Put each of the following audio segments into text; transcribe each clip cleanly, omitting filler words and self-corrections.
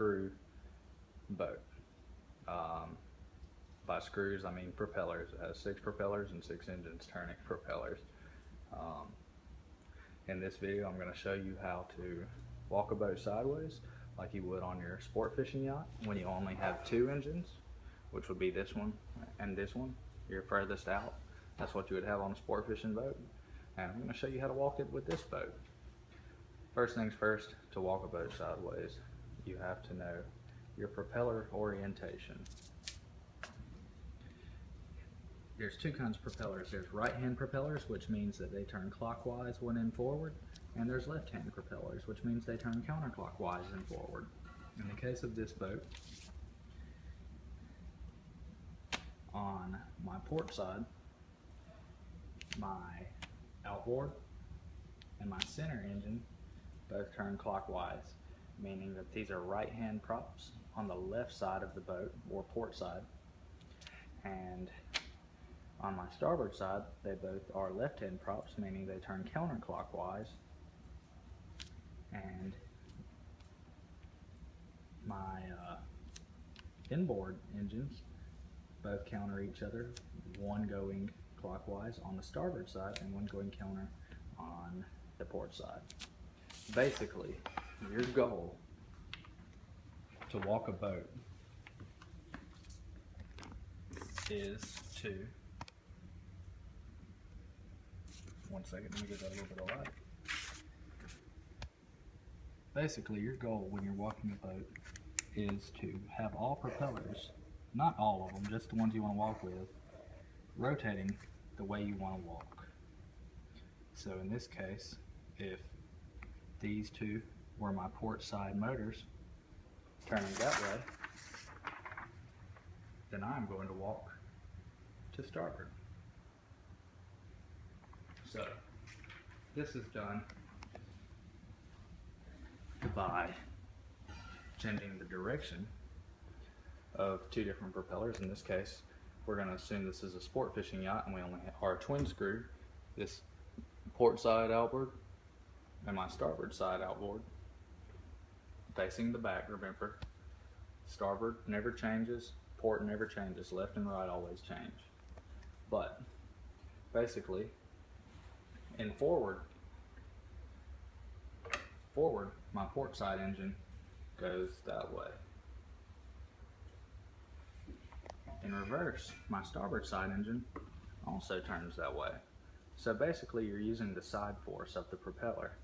screw boat. By screws, I mean propellers. It has 6 propellers and 6 engines turning propellers. In this video, I'm going to show you how to walk a boat sideways like you would on your sport fishing yacht when you only have 2 engines, which would be this one and this one. You're furthest out. That's what you would have on a sport fishing boat. And I'm going to show you how to walk it with this boat. First things first, to walk a boat sideways, you have to know your propeller orientation. There's 2 kinds of propellers. There's right-hand propellers, which means that they turn clockwise when in forward, and there's left-hand propellers, which means they turn counterclockwise and forward. In the case of this boat, on my port side, my outboard and my center engine both turn clockwise, meaning that these are right-hand props on the left side of the boat, or port side, and on my starboard side, they both are left-hand props, meaning they turn counterclockwise, and my inboard engines both counter each other, one going clockwise on the starboard side and one going counter on the port side. Basically, your goal to walk a boat is to, one second, let me get that a little bit of light. Basically, your goal when you're walking a boat is to have all propellers, not all of them, just the ones you want to walk with, rotating the way you want to walk. So in this case, if these 2 were my port side motors turning that way, then I'm going to walk to starboard. So this is done by changing the direction of 2 different propellers. In this case, we're going to assume this is a sport fishing yacht and we only have our twin screw, this port side outboard and my starboard side outboard facing the back. Remember, starboard never changes, port never changes, left and right always change. But basically, in forward, my port side engine goes that way. In reverse, my starboard side engine also turns that way. So basically, you're using the side force of the propeller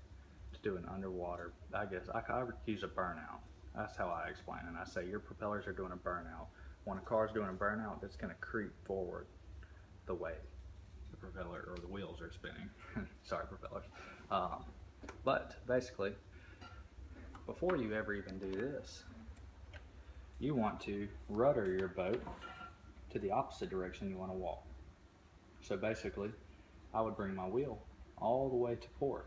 to do an underwater, I would use a burnout. That's how I explain it. I say your propellers are doing a burnout. When a car's doing a burnout, it's going to creep forward the way the propeller or the wheels are spinning. Sorry, propellers. But basically, before you ever even do this, you want to rudder your boat to the opposite direction you want to walk. So basically, I would bring my wheel all the way to port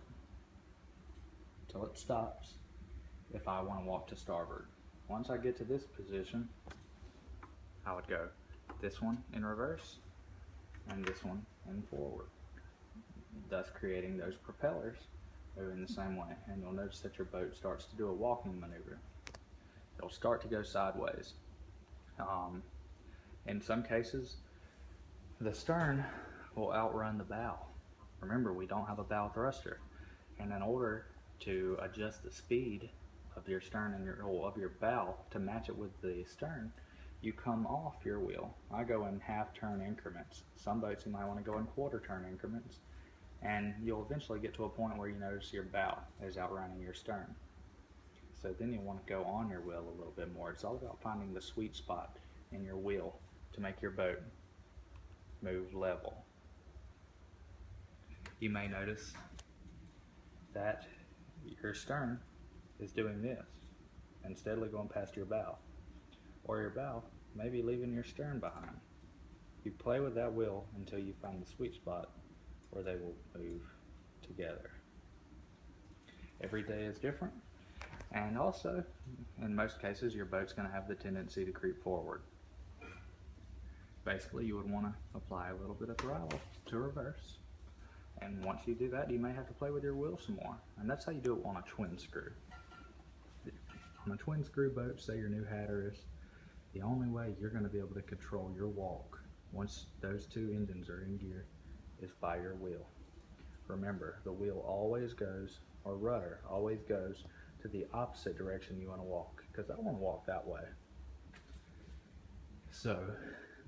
until it stops if I want to walk to starboard. Once I get to this position, I would go this one in reverse and this one in forward, thus creating those propellers moving the same way. And you'll notice that your boat starts to do a walking maneuver. It'll start to go sideways. In some cases, the stern will outrun the bow. Remember, we don't have a Bowthruster, and in order to adjust the speed of your stern and of your bow to match it with the stern, you come off your wheel. I go in half-turn increments. Some boats you might want to go in quarter-turn increments, and you'll eventually get to a point where you notice your bow is outrunning your stern. So then you want to go on your wheel a little bit more. It's all about finding the sweet spot in your wheel to make your boat move level. You may notice that your stern is doing this and steadily going past your bow, or your bow may be leaving your stern behind. You play with that wheel until you find the sweet spot where they will move together. Every day is different, and also in most cases your boat's going to have the tendency to creep forward. Basically, you would want to apply a little bit of throttle to reverse, and once you do that, you may have to play with your wheel some more, and that's how you do it on a twin screw. On a twin screw boat, say you're new Hatteras, the only way you're going to be able to control your walk once those two engines are in gear is by your wheel. Remember, the wheel always goes, or rudder always goes, to the opposite direction you want to walk, because I want to walk that way. So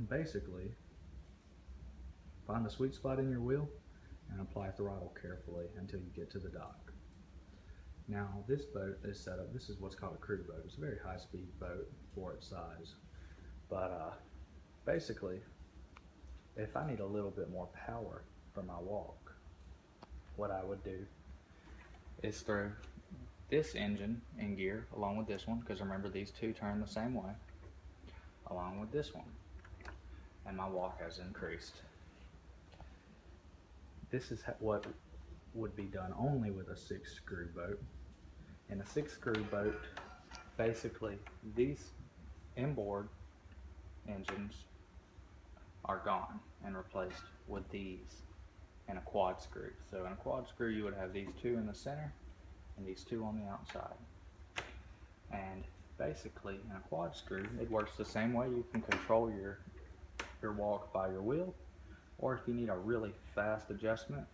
basically, find the sweet spot in your wheel and apply throttle carefully until you get to the dock. Now this boat is set up, this is what's called a crew boat. It's a very high speed boat for its size. But basically, if I need a little bit more power for my walk, what I would do is throw this engine in gear along with this one, because remember these two turn the same way, along with this one, and my walk has increased. This is what would be done only with a 6-screw boat. In a 6-screw boat, basically these inboard engines are gone and replaced with these in a quad screw. So in a quad screw you would have these two in the center and these two on the outside. And basically in a quad screw it works the same way. You can control your walk by your wheel, or if you need a really fast adjustment,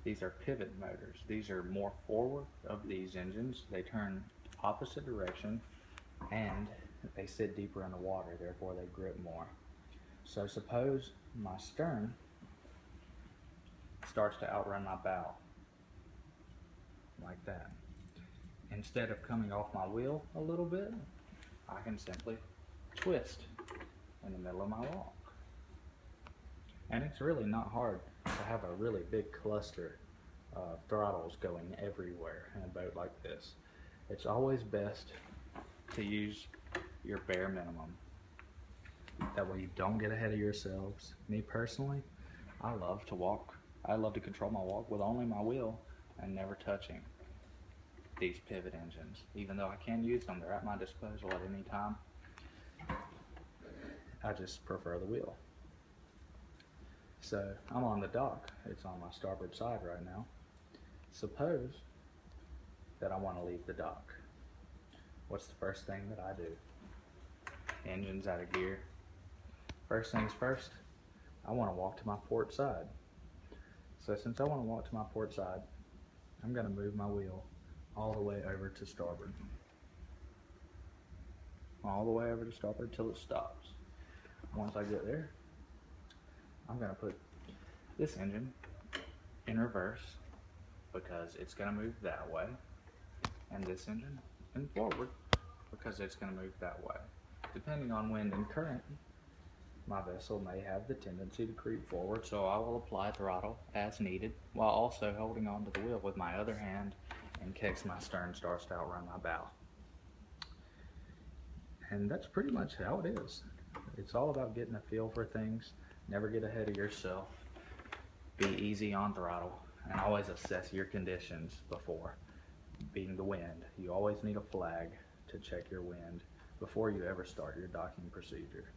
these are pivot motors. These are more forward of these engines. They turn opposite direction and they sit deeper in the water, therefore they grip more. So suppose my stern starts to outrun my bow, like that. Instead of coming off my wheel a little bit, I can simply twist in the middle of my walk. And it's really not hard to have a really big cluster of throttles going everywhere in a boat like this. It's always best to use your bare minimum. That way you don't get ahead of yourselves. Me personally, I love to control my walk with only my wheel and never touching these pivot engines. Even though I can use them, they're at my disposal at any time. I just prefer the wheel. So I'm on the dock. It's on my starboard side right now. Suppose that I want to leave the dock. What's the first thing that I do? Engine's out of gear. First things first, I want to walk to my port side. So since I want to walk to my port side, I'm going to move my wheel all the way over to starboard. All the way over to starboard till it stops. Once I get there, I'm going to put this engine in reverse because it's going to move that way, and this engine in forward because it's going to move that way. Depending on wind and current, my vessel may have the tendency to creep forward, so I will apply throttle as needed while also holding onto the wheel with my other hand in case my stern starts to outrun my bow. And that's pretty much how it is. It's all about getting a feel for things. Never get ahead of yourself. Be easy on throttle, and always assess your conditions before. Being the wind, you always need a flag to check your wind before you ever start your docking procedure.